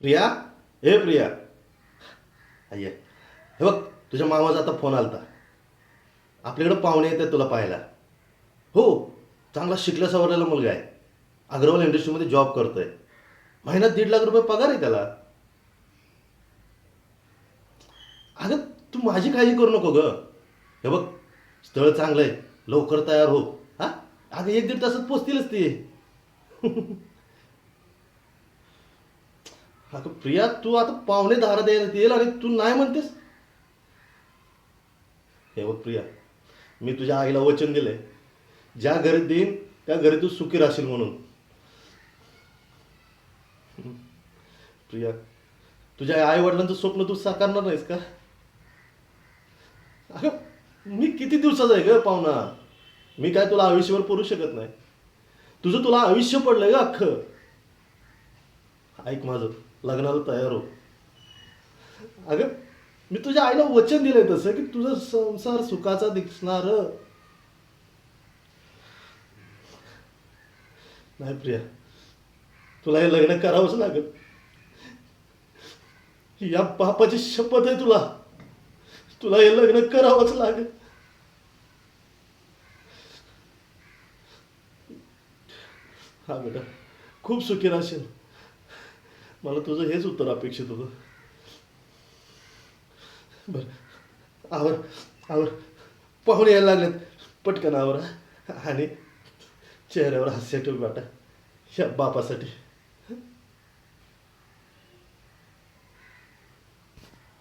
प्रिया, हे प्रिया, अय्या, हे बघ, तुझ्या मामाचा आता फोन आलता. आपल्याकडं पाहुणे येतात तुला पाहायला. हो, चांगला शिकला सवरलेला मुलगा आहे. अग्रवाल इंडस्ट्रीमध्ये जॉब करतोय. महिन्यात 1.5 लाख रुपये पगार आहे त्याला. अगं, तू माझी काळजी करू नको ग. हे बघ, स्थळ चांगलं आहे, लवकर तयार हो. हा, अगं 1-1.5 तासात पोचतीलच ती. अगं प्रिया, तू आता पाहुणे दारात येईल आणि तू नाही म्हणतेस. हे बघ प्रिया, मी तुझ्या आईला वचन दिलंय, ज्या घरी देईन त्या घरी तू सुखी राहशील म्हणून. प्रिया, तुझ्या आई वडिलांचं स्वप्न तू साकारणार नाहीस का? अगं, मी किती दिवसाचा आहे ग पाहुणा. मी काय तुला आयुष्यभर पुरू शकत नाही. तुझं तुला आयुष्य पडलंय ग अख्खं. ऐक माझं, लग्नाला तयार हो. अगं, मी तुझ्या आईला वचन दिलंय तसं की तुझा संसार सुखाचा दिसणार. नाही प्रिया, तुला हे लग्न करावंच लागेल. या बापाची शपथ आहे तुला. तुला हे लग्न करावंच लागेल. हा बेटा, खूप सुखी राहशील. मला तुझं हेच उत्तर अपेक्षित होतं. बरं, आवर आवर, पाहुणे यायला लागलेत. पटकन आवर आणि चेहऱ्यावर हास्य ठेव बेटा, या बापासाठी.